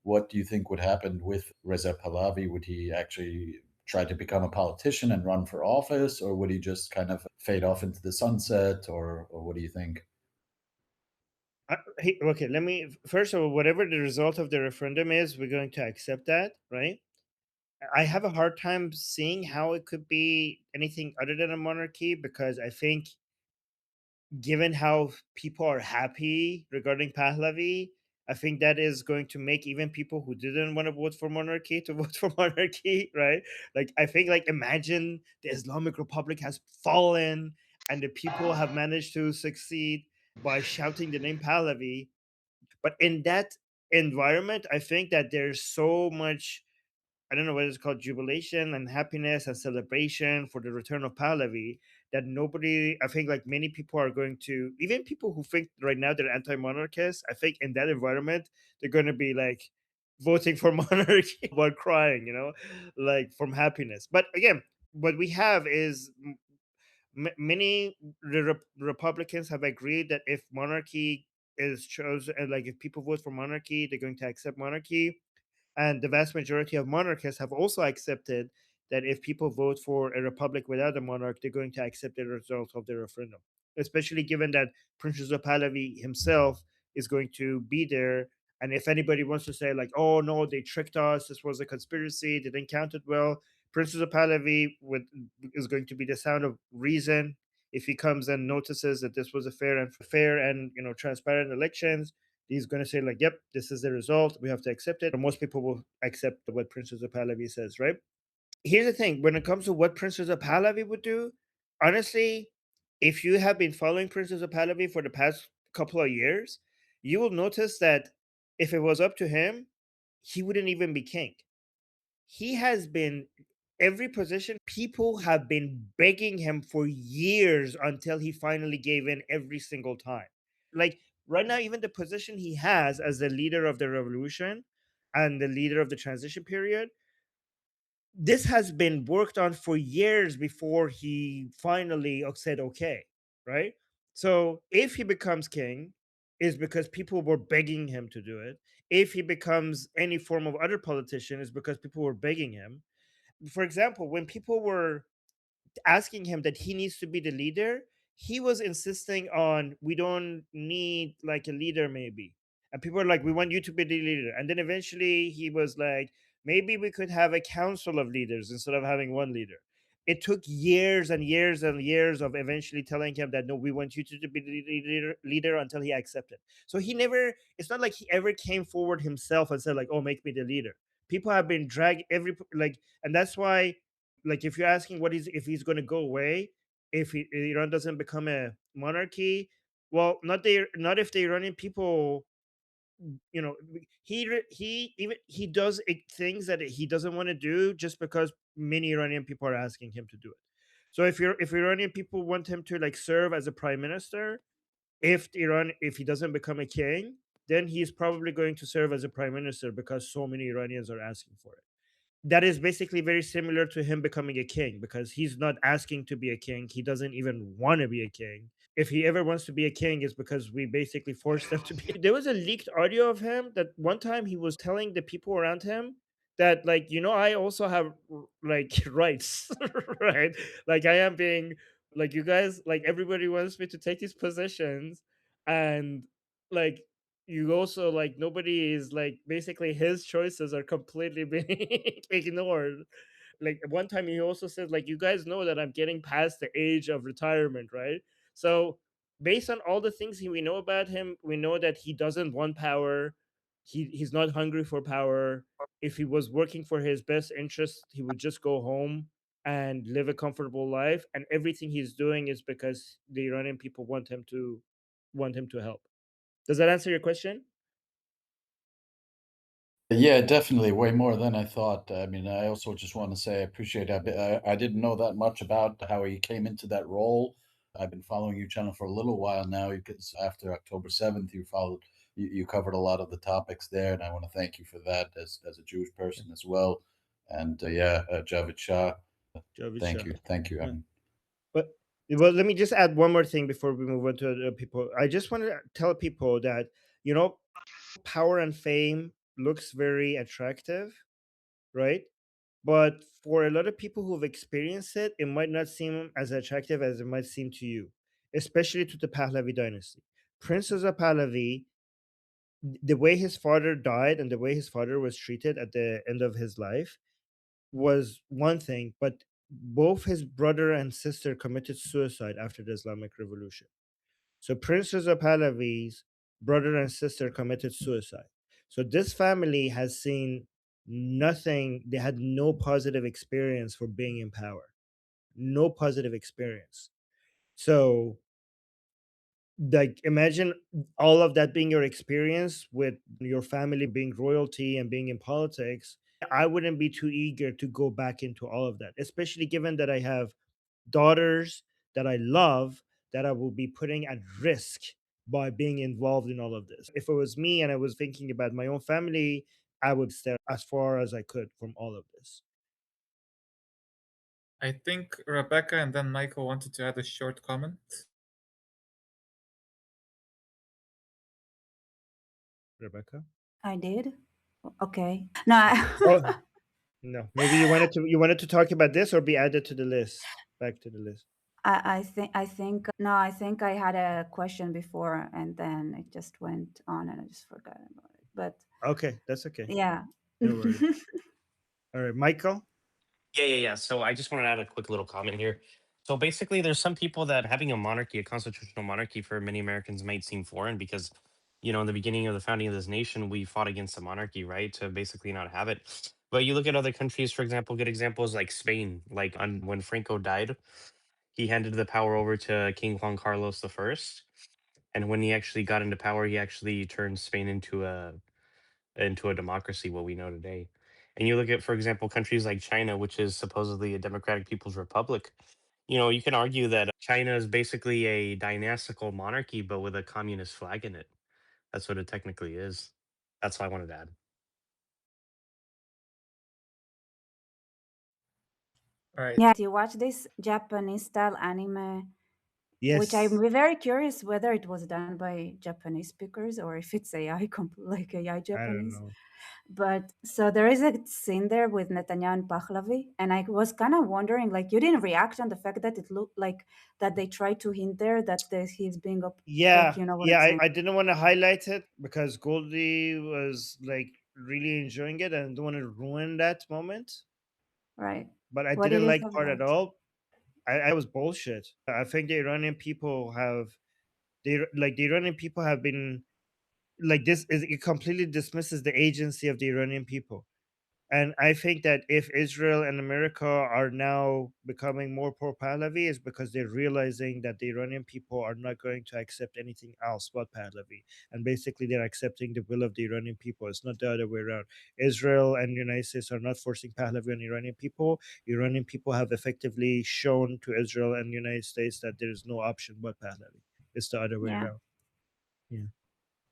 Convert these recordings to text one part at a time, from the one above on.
what do you think would happen with Reza Pahlavi? Would he actually try to become a politician and run for office, or would he just kind of fade off into the sunset, or what do you think? Okay, let me first of all, whatever the result of the referendum is, we're going to accept that, right? I have a hard time seeing how it could be anything other than a monarchy because I think, given how people are happy regarding Pahlavi, I think that is going to make even people who didn't want to vote for monarchy to vote for monarchy, right? Like, I think, like, imagine the Islamic Republic has fallen and the people have managed to succeed by shouting the name Pahlavi. But in that environment, I think that there's so much, I don't know what it's called, jubilation and happiness and celebration for the return of Pahlavi, that nobody, I think, like, many people are going to, even people who think right now they're anti-monarchists, I think in that environment they're going to be like voting for monarchy while crying, like from happiness. But again, what we have is many Republicans have agreed that if monarchy is chosen, like if people vote for monarchy, they're going to accept monarchy, and the vast majority of monarchists have also accepted that if people vote for a republic without a monarch, they're going to accept the result of the referendum. Especially given that Prince Reza Pahlavi himself is going to be there. And if anybody wants to say, like, oh no, they tricked us, this was a conspiracy, they didn't count it well, Prince Reza Pahlavi is going to be the sound of reason. If he comes and notices that this was a fair and transparent elections, he's going to say, like, yep, this is the result, we have to accept it. And most people will accept what Princess of Pahlavi says, right? Here's the thing: when it comes to what Princess of Pahlavi would do, honestly, if you have been following Princess of Pahlavi for the past couple of years, you will notice that if it was up to him, he wouldn't even be king. He has been every position, people have been begging him for years until he finally gave in every single time. Like, right now, even the position he has as the leader of the revolution and the leader of the transition period, this has been worked on for years before he finally said okay, right? So if he becomes king, is because people were begging him to do it. If he becomes any form of other politician, is because people were begging him. For example, when people were asking him that he needs to be the leader, he was insisting on, we don't need like a leader, maybe. And people are like, we want you to be the leader. And then eventually he was like, maybe we could have a council of leaders instead of having one leader. It took years and years and years of eventually telling him that, no, we want you to be the leader until he accepted. So he never, it's not like he ever came forward himself and said, like, oh, make me the leader. People have been dragged like, and that's why, like, if you're asking what is, if he's going to go away, if Iran doesn't become a monarchy, well, not if the Iranian people, he even he does things that he doesn't want to do just because many Iranian people are asking him to do it. So if Iranian people want him to, like, serve as a prime minister, if he doesn't become a king, then he's probably going to serve as a prime minister because so many Iranians are asking for it. That is basically very similar to him becoming a king, because he's not asking to be a king. He doesn't even want to be a king. If he ever wants to be a king, it's because we basically forced him to be. There was a leaked audio of him that one time he was telling the people around him that, like, I also have like rights, right? Like, I am being, like, you guys, like, everybody wants me to take these positions, and, like, you also, like, nobody is, like, basically his choices are completely being ignored. Like, one time he also said, like, you guys know that I'm getting past the age of retirement, right? So based on all the things we know about him, we know that he doesn't want power. He's not hungry for power. If he was working for his best interest, he would just go home and live a comfortable life, and everything he's doing is because the Iranian people want him to help. Does that answer your question? Yeah, definitely, way more than I thought. I mean, I also just want to say I appreciate I didn't know that much about how he came into that role. I've been following your channel for a little while now because after October 7th, you covered a lot of the topics there, and I want to thank you for that as a Jewish Yeah. person as well. And yeah, Javed Shah, Javid Shah. thank you. I Yeah. mean, But, well, let me just add one more thing before we move on to other people. I just want to tell people that, you know, power and fame. looks very attractive, right? But for a lot of people who've experienced it, it might not seem as attractive as it might seem to you, especially to the Pahlavi dynasty. Prince Reza Pahlavi, the way his father died and the way his father was treated at the end of his life was one thing, but both his brother and sister committed suicide after the Islamic Revolution. So Prince Reza Pahlavi's brother and sister committed suicide. So this family has seen nothing, they had no positive experience for being in power. No positive experience. So like imagine all of that being your experience with your family being royalty and being in politics. I wouldn't be too eager to go back into all of that, especially given that I have daughters that I love that I will be putting at risk by being involved in all of this. If it was me and I was thinking about my own family, I would stay as far as I could from all of this. I think Rebecca and then Michael wanted to add a short comment. Rebecca? I did. Okay. No, Oh no. Maybe you wanted to talk about this or be added to the list. Back to the list. I think I had a question before and then it just went on and I just forgot about it. But Okay, that's okay. yeah. No worries. All right, Michael. Yeah. So I just wanted to add a quick little comment here. So basically, there's some people that having a monarchy, a constitutional monarchy, for many Americans might seem foreign because, in the beginning of the founding of this nation, we fought against the monarchy, right, to basically not have it. But you look at other countries, for example, good examples like Spain. Like when Franco died, he handed the power over to King Juan Carlos I, and when he actually got into power, he actually turned Spain into a democracy, what we know today. And you look at, for example, countries like China, which is supposedly a democratic people's republic. You can argue that China is basically a dynastical monarchy, but with a communist flag in it. That's what it technically is. That's what I wanted to add. All right. Yeah, do you watch this Japanese style anime? Which I'm Yes. very curious whether it was done by Japanese speakers or if it's AI, like AI I don't Japanese. know. But so there is a scene there with Netanyahu and Pahlavi, and I was kind of wondering, like, you didn't react on the fact that it looked like that they tried to hint there that he's being up, like, Yeah, you know what I'm yeah. I, saying, I didn't want to highlight it because Goldie was like really enjoying it, and I don't want to ruin that moment. right? But I What did didn't you like think part at about? all. I was bullshit. I think the Iranian people have been like this. It completely dismisses the agency of the Iranian people. And I think that if Israel and America are now becoming more pro Pahlavi, is because they're realizing that the Iranian people are not going to accept anything else but Pahlavi. And basically, they're accepting the will of the Iranian people. It's not the other way around. Israel and the United States are not forcing Pahlavi on Iranian people. Iranian people have effectively shown to Israel and the United States that there is no option but Pahlavi. It's the other way Yeah, around. Yeah.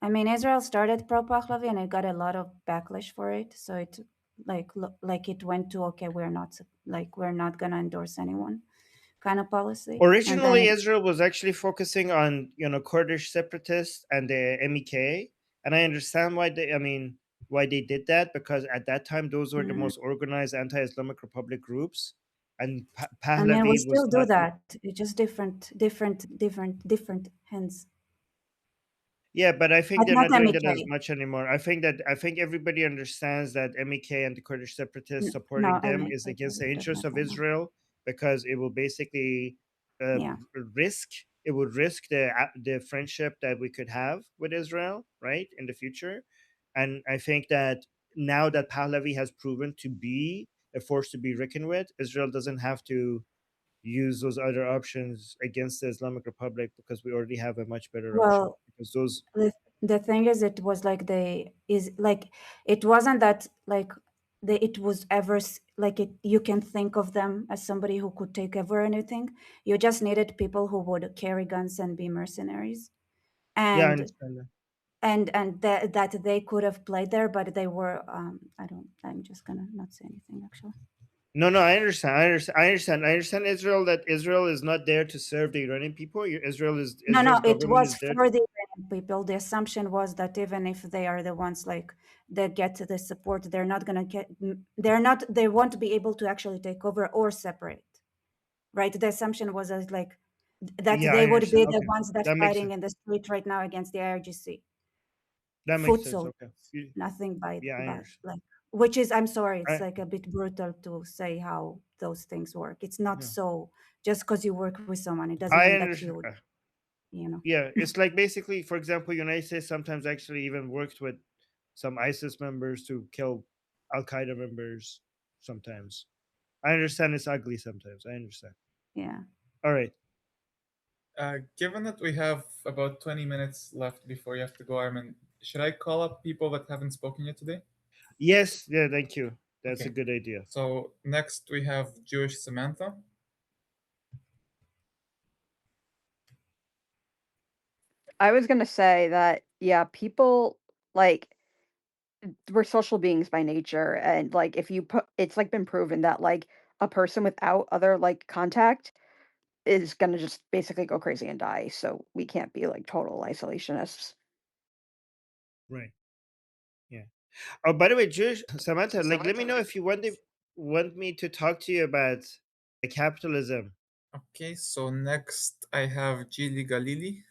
I mean, Israel started pro Pahlavi, and it got a lot of backlash for it. So it like it went to, okay, we're not gonna endorse anyone kind of policy, and then Originally, Israel was actually focusing on Kurdish separatists and the MEK, and I understand why they did that, because at that time those were the mm, most organized anti-Islamic Republic groups, and I mean, we Pahlavi was still do not. that. It's just different hands, Yeah, but I think but they're not not doing that as MEK. much anymore. I think everybody understands that MEK and the Kurdish separatists supporting No, them is MEK against the interests of definitely not. Israel, because it will basically uh, Yeah. risk the friendship that we could have with Israel, right, in the future. And I think that now that Pahlavi has proven to be a force to be reckoned with, Israel doesn't have to use those other options against the Islamic Republic, because we already have a much better option, Well, because those. the thing is, it was like it wasn't that like it was ever like it. You can think of them as somebody who could take over anything. You just needed people who would carry guns and be mercenaries, Yeah, I and understand that. that they could have played there, but they were. I'm just gonna not say anything actually. No, I understand. I understand Israel, that Israel is not there to serve the Iranian people. Israel is No, Israel's it government was is there. for the people, the assumption was that even if they are the ones like that get the support, they're not gonna get, they won't be able to actually take over or separate, right? The assumption was as like that Yeah, they I would be understand. the Okay, ones that that makes fighting sense. in the street right now against the IRGC. That Foot makes sense. soldiers, Okay. nothing Yeah, I but understand. like, which is, I'm sorry, it's I, like a bit brutal to say how those things work. It's not yeah, so just because you work with someone, it doesn't I mean that understand. you know. Yeah, it's like basically, for example, United States sometimes actually even worked with some ISIS members to kill Al Qaeda members. Sometimes I understand it's ugly. Sometimes I understand. Yeah. All right. Given that we have about 20 minutes left before you have to go, Armin, should I call up people that haven't spoken yet today? Yes. Yeah. Thank you. That's Okay. a good idea. So next we have Jewish Samantha. I was gonna say that, yeah, people like we're social beings by nature, and like if you put, it's like been proven that like a person without other like contact is gonna just basically go crazy and die. So we can't be like total isolationists. Right. Yeah. Oh, by the way, Jewish Samantha, like, let me know if you want me to talk to you about capitalism. Okay, so next I have Gili Galili.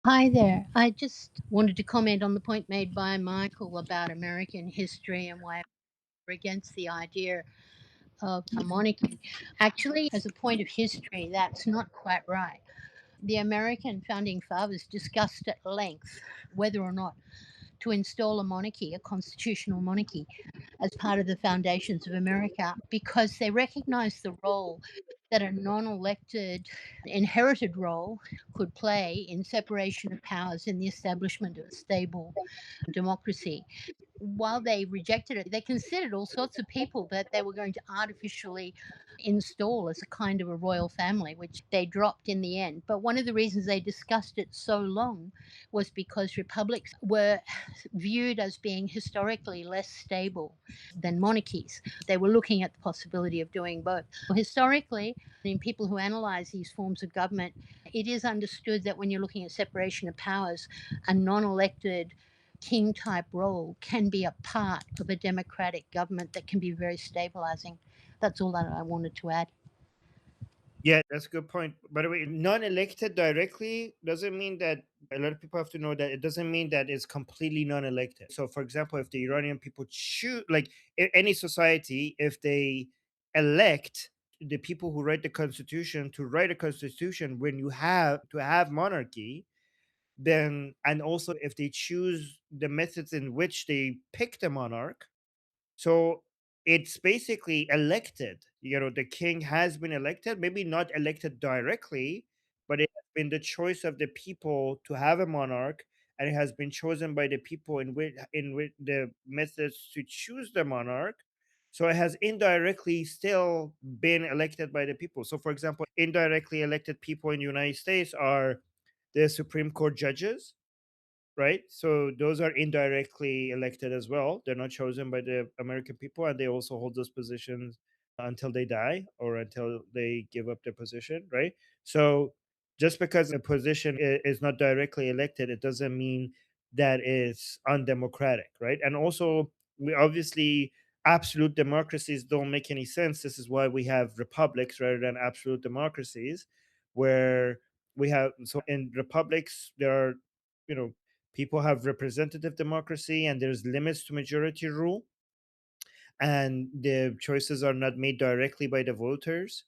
Hi there. I just wanted to comment on the point made by Michael about American history and why we're against the idea of a monarchy. Actually, as a point of history, that's not quite right. The American founding fathers discussed at length whether or not to install a monarchy, a constitutional monarchy, as part of the foundations of America because they recognized the role that a non elected, inherited role could play in separation of powers in the establishment of a stable democracy. While they rejected it, they considered all sorts of people that they were going to artificially install as a kind of a royal family, which they dropped in the end. But one of the reasons they discussed it so long was because republics were viewed as being historically less stable than monarchies. They were looking at the possibility of doing both. Historically, in people who analyze these forms of government, it is understood that when you're looking at separation of powers, a non elected king type role can be a part of a democratic government that can be very stabilizing. That's all that I wanted to add. Yeah, that's a good point. By the way, non-elected directly doesn't mean that, a lot of people have to know that it doesn't mean that it's completely non-elected. So, for example, if the Iranian people choose, like any society, if they elect the people who write the constitution to write a constitution when you have to have monarchy, then, and also if they choose the methods in which they pick the monarch, so it's basically elected. The king has been elected, maybe not elected directly, but it has been the choice of the people to have a monarch, and it has been chosen by the people in which the methods to choose the monarch. So it has indirectly still been elected by the people. So, for example, indirectly elected people in the United States are the Supreme Court judges, right? So those are indirectly elected as well. They're not chosen by the American people, and they also hold those positions until they die or until they give up their position, right? So just because a position is not directly elected, it doesn't mean that it's undemocratic, right? And also, we obviously, absolute democracies don't make any sense. This is why we have republics rather than absolute democracies, where we have, so in republics there are, you know people have representative democracy, and there's limits to majority rule, and the choices are not made directly by the voters.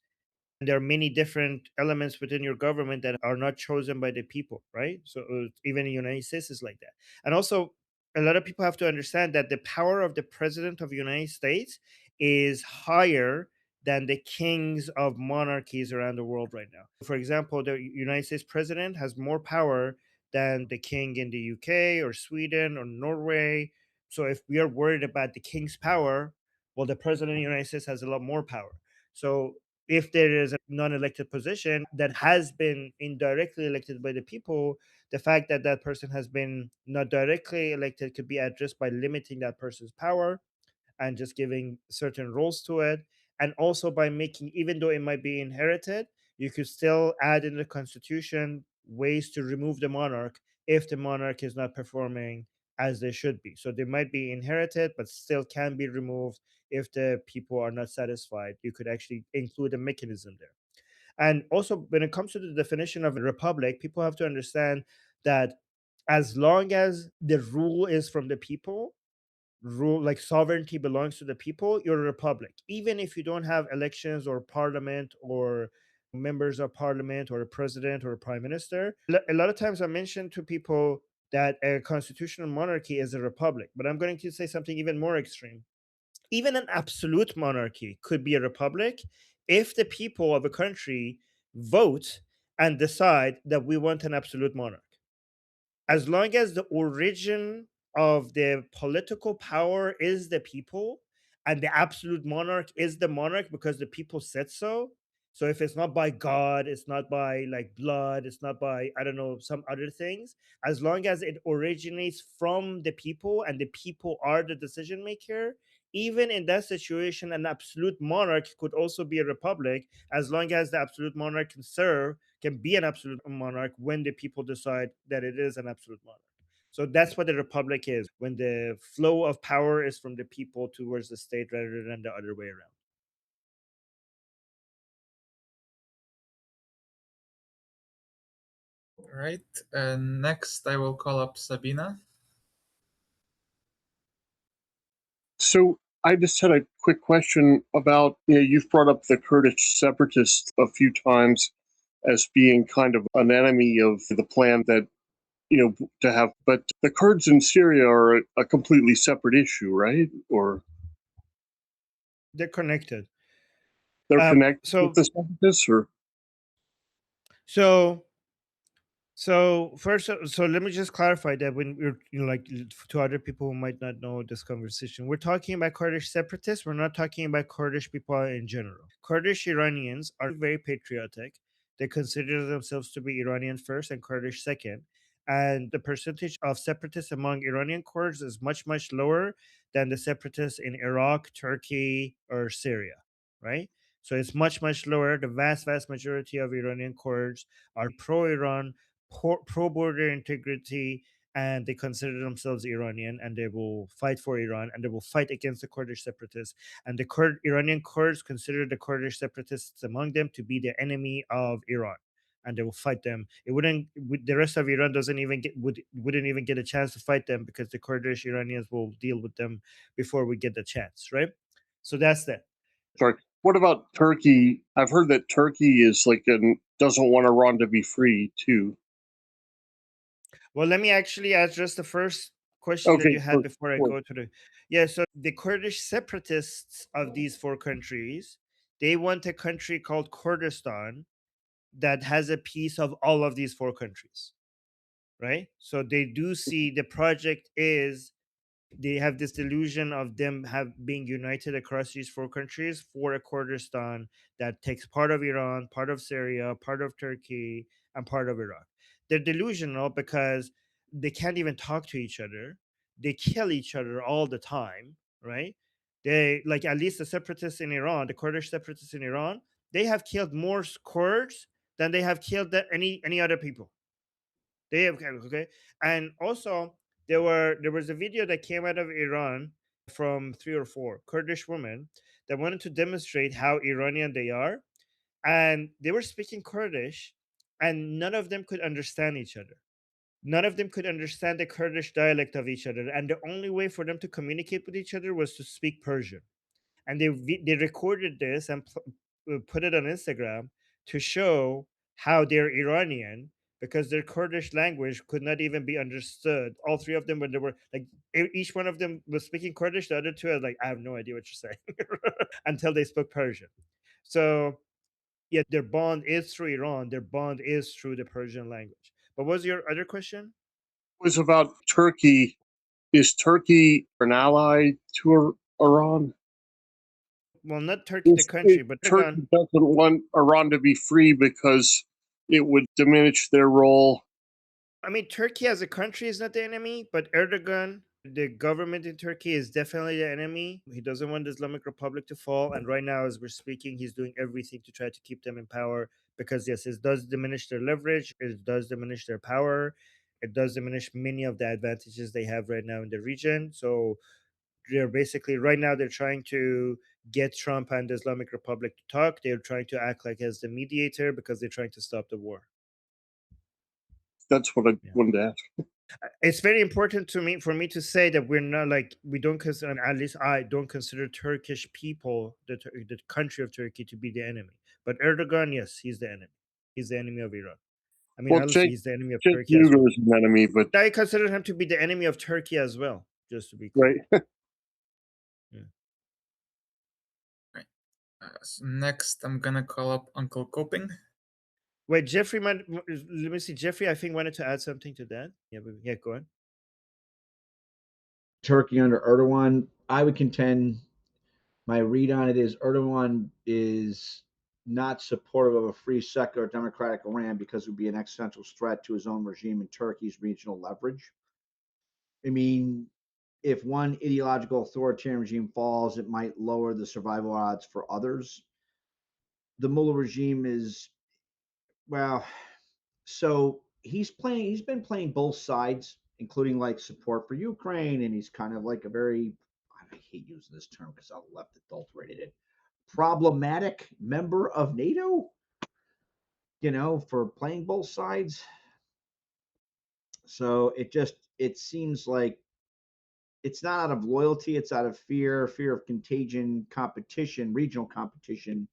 And there are many different elements within your government that are not chosen by the people, right? So even in the United States is like that. And also, a lot of people have to understand that the power of the president of the United States is higher than the kings of monarchies around the world right now. For example, the United States president has more power than the king in the UK or Sweden or Norway. So if we are worried about the king's power, well, the president of the United States has a lot more power. So if there is a non-elected position that has been indirectly elected by the people, the fact that that person has been not directly elected could be addressed by limiting that person's power and just giving certain roles to it. And also by making, even though it might be inherited, you could still add in the constitution ways to remove the monarch if the monarch is not performing as they should be. So they might be inherited, but still can be removed if the people are not satisfied. You could actually include a mechanism there. And also, when it comes to the definition of a republic, people have to understand that as long as the rule is from the people, rule like sovereignty belongs to the people, you're a republic. Even if you don't have elections or parliament or members of parliament or a president or a prime minister. A lot of times I mention to people that a constitutional monarchy is a republic, but I'm going to say something even more extreme. Even an absolute monarchy could be a republic if the people of a country vote and decide that we want an absolute monarch. As long as the origin of the political power is the people and the absolute monarch is the monarch because the people said so. So if it's not by God, it's not by like blood, it's not by, I don't know, some other things, as long as it originates from the people and the people are the decision maker, even in that situation, an absolute monarch could also be a republic as long as the absolute monarch can be an absolute monarch when the people decide that it is an absolute monarch. So that's what a republic is, when the flow of power is from the people towards the state rather than the other way around. All right. Next, I will call up Sabina. So I just had a quick question about, you've brought up the Kurdish separatists a few times as being kind of an enemy of the plan that, to have, but the Kurds in Syria are a completely separate issue, right? Or They're connected. they're connected so with the separatists, or? So first, so let me just clarify that when we're like to other people who might not know this conversation, we're talking about Kurdish separatists. We're not talking about Kurdish people in general. Kurdish Iranians are very patriotic. They consider themselves to be Iranian first and Kurdish second. And the percentage of separatists among Iranian Kurds is much, much lower than the separatists in Iraq, Turkey, or Syria, right? So it's much, much lower. The vast, vast majority of Iranian Kurds are pro-Iran, pro border integrity, and they consider themselves Iranian, and they will fight for Iran, and they will fight against the Kurdish separatists. And the Iranian Kurds consider the Kurdish separatists among them to be the enemy of Iran, and they will fight them. The rest of Iran wouldn't even get a chance to fight them because the Kurdish Iranians will deal with them before we get the chance, right? So that's that. Sorry. What about Turkey? I've heard that Turkey is doesn't want Iran to be free too. Well, let me actually address the first question that you had before I go to the. So the Kurdish separatists of these four countries, they want a country called Kurdistan that has a piece of all of these four countries, right? So they do see the project is, they have this delusion of them being united across these four countries for a Kurdistan that takes part of Iran, part of Syria, part of Turkey, and part of Iraq. They're delusional because they can't even talk to each other. They kill each other all the time, right? They, like, at least the separatists in Iran, the Kurdish separatists in Iran, they have killed more Kurds than they have killed any other people. They have, okay. And also there was a video that came out of Iran from 3 or 4 Kurdish women that wanted to demonstrate how Iranian they are, and they were speaking Kurdish, and none of them could understand each other. None of them could understand the Kurdish dialect of each other, and the only way for them to communicate with each other was to speak Persian. And they recorded this and put it on Instagram to show how they're Iranian because their Kurdish language could not even be understood. All three of them, when they were like, each one of them was speaking Kurdish, the other two are like, I have no idea what you're saying, until they spoke Persian. So yeah, their bond is through Iran. Their bond is through the Persian language. But what was your other question? It was about Turkey. Is Turkey an ally to Iran? Well, not Turkey, the country, but Turkey doesn't want Iran to be free because it would diminish their role. I mean, Turkey as a country is not the enemy, but Erdogan The government in Turkey is definitely the enemy. He doesn't want the Islamic Republic to fall, and right now, as we're speaking, he's doing everything to try to keep them in power, because yes, it does diminish their leverage, it does diminish their power, it does diminish many of the advantages they have right now in the region. So they're basically right now they're trying to get Trump and the Islamic Republic to talk. They're trying to act like as the mediator because they're trying to stop the war. That's what I Yeah. wanted to ask. It's very important to me for me to say that we're not like we don't consider, and at least I don't consider Turkish people, the country of Turkey, to be the enemy. But Erdogan, yes, he's the enemy. He's the enemy of Iran. I mean, Well, obviously, he's the enemy of Jake Turkey as well. Uger is an enemy, but I consider him to be the enemy of Turkey as well, just to be clear. right. So next, I'm gonna call up Uncle Coping. Wait, Jeffrey, let me see. Jeffrey, I think, wanted to add something to that. Yeah, go on. Turkey under Erdogan, I would contend my read on it is Erdogan is not supportive of a free, secular, democratic Iran because it would be an existential threat to his own regime and Turkey's regional leverage. I mean, if one ideological authoritarian regime falls, it might lower the survival odds for others. The Mullah regime is, well, so he's been playing both sides, including like support for Ukraine, and he's kind of like a very, I hate using this term because our left adulterated it, problematic member of NATO, for playing both sides. So it seems like it's not out of loyalty, it's out of fear of contagion, competition, regional competition,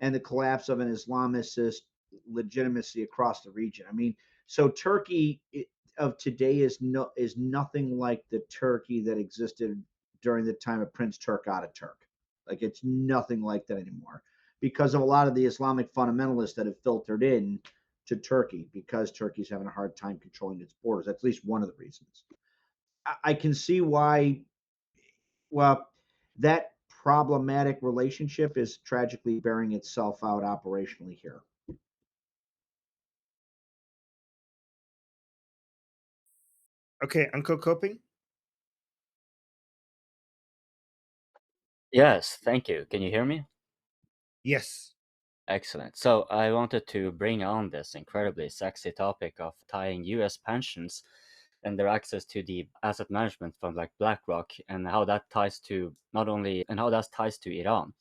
and the collapse of an Islamicist legitimacy across the region. I mean, so Turkey of today is nothing like the Turkey that existed during the time of Prince Turk Ataturk. Like it's nothing like that anymore because of a lot of the Islamic fundamentalists that have filtered in to Turkey because Turkey's having a hard time controlling its borders. That's at least one of the reasons. I can see why. Well, that problematic relationship is tragically bearing itself out operationally here. Okay, Uncle Coping. Yes, thank you. Can you hear me? Yes. Excellent. So I wanted to bring on this incredibly sexy topic of tying US pensions and their access to the asset management fund like BlackRock and how that ties to Iran.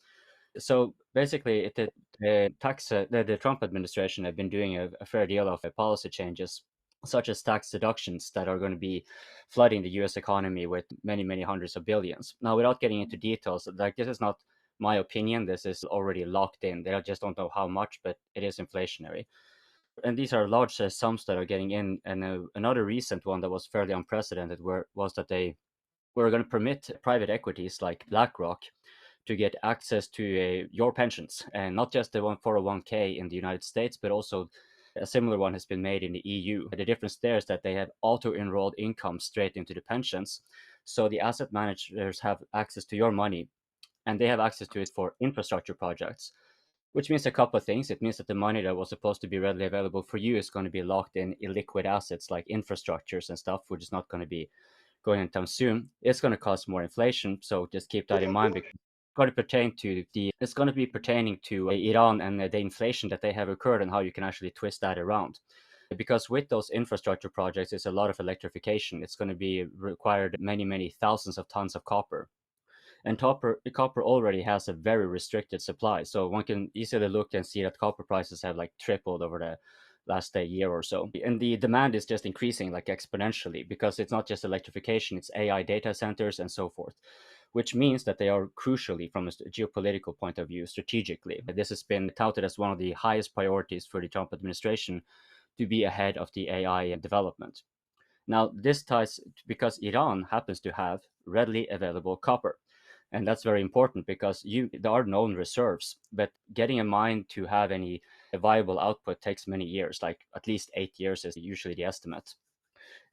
So basically, the Trump administration have been doing a fair deal of policy changes, such as tax deductions that are going to be flooding the U.S. economy with many, many hundreds of billions. Now, without getting into details, like this is not my opinion. This is already locked in. They just don't know how much, but it is inflationary. And these are large sums that are getting in. And another recent one that was fairly unprecedented was that they were going to permit private equities like BlackRock to get access to your pensions, and not just the 401k in the United States, but also a similar one has been made in the EU. The difference there is that they have auto-enrolled income straight into the pensions. So the asset managers have access to your money, and they have access to it for infrastructure projects, which means a couple of things. It means that the money that was supposed to be readily available for you is going to be locked in illiquid assets like infrastructures and stuff, which is not going to be going anytime soon. It's going to cause more inflation, so just keep that in mind. Because it's going to be pertaining to Iran and the inflation that they have occurred and how you can actually twist that around. Because with those infrastructure projects, it's a lot of electrification. It's going to be required many, many thousands of tons of copper. And copper already has a very restricted supply. So one can easily look and see that copper prices have like tripled over the last year or so. And the demand is just increasing like exponentially because it's not just electrification, it's AI data centers and so forth, which means that they are crucially from a geopolitical point of view, strategically. This has been touted as one of the highest priorities for the Trump administration to be ahead of the AI development. Now, this ties because Iran happens to have readily available copper. And that's very important because there are known reserves, but getting a mine to have any viable output takes many years, like at least 8 years is usually the estimate.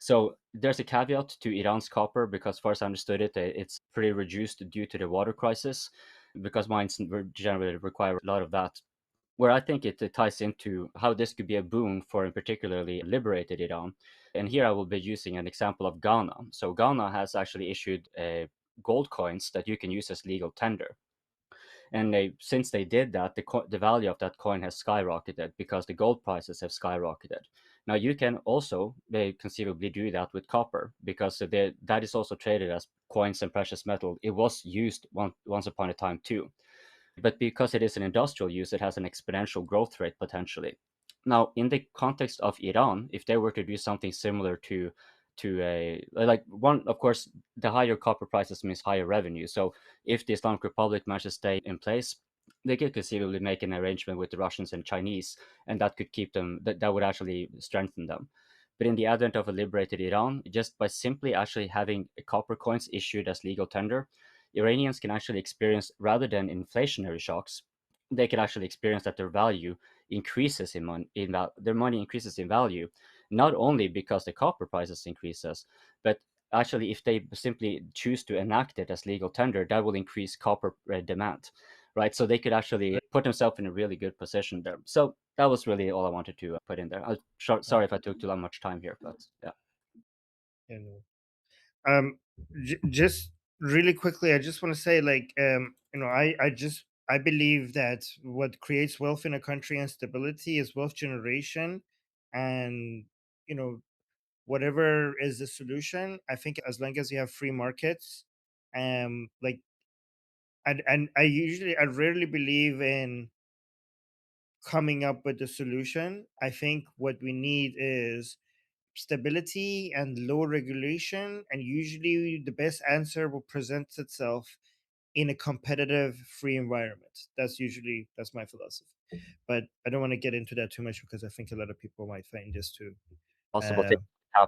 So there's a caveat to Iran's copper because, as far as I understood it, it's pretty reduced due to the water crisis because mines generally require a lot of that. where I think it ties into how this could be a boon for, in particularly, liberated Iran. And here I will be using an example of Ghana. So Ghana has actually issued gold coins that you can use as legal tender. And since they did that, the value of that coin has skyrocketed because the gold prices have skyrocketed. Now you can also conceivably do that with copper, because that is also traded as coins and precious metal. It was used once upon a time too, but because it is an industrial use, it has an exponential growth rate potentially. Now, in the context of Iran, if they were to do something similar to a, like, one, of course, the higher copper prices means higher revenue. So if the Islamic Republic manages to stay in place, they could conceivably make an arrangement with the Russians and Chinese, and that could keep them, that would actually strengthen them. But in the advent of a liberated Iran, just by simply actually having copper coins issued as legal tender, Iranians can actually experience, rather than inflationary shocks, they can actually experience that their value increases their money increases in value, not only because the copper prices increases, but actually if they simply choose to enact it as legal tender, that will increase copper demand, right? So they could actually put themselves in a really good position there. So that was really all I wanted to put in there. Sorry if I took too much time here, but yeah. Yeah, no. Just really quickly, I just want to say, like, I believe that what creates wealth in a country and stability is wealth generation, and you know, whatever is the solution, I think as long as you have free markets, like, and I rarely believe in coming up with a solution. I think what we need is stability and low regulation, and usually the best answer will present itself in a competitive free environment. That's my philosophy, but I don't want to get into that too much because I think a lot of people might find this too Possible thing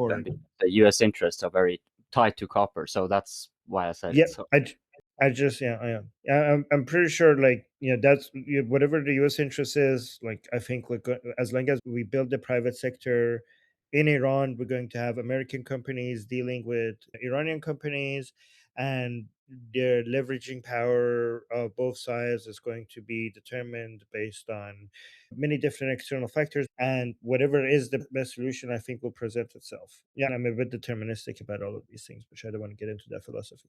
or happen because the U.S. interests are very tied to copper, so that's why I said yeah. it. So I just I'm pretty sure, like, that's whatever the U.S. interest is. Like, I think, like, as long as we build the private sector in Iran, we're going to have American companies dealing with Iranian companies, and their leveraging power of both sides is going to be determined based on many different external factors. And whatever is the best solution, I think, will present itself. Yeah, I'm a bit deterministic about all of these things, which I don't want to get into that philosophy.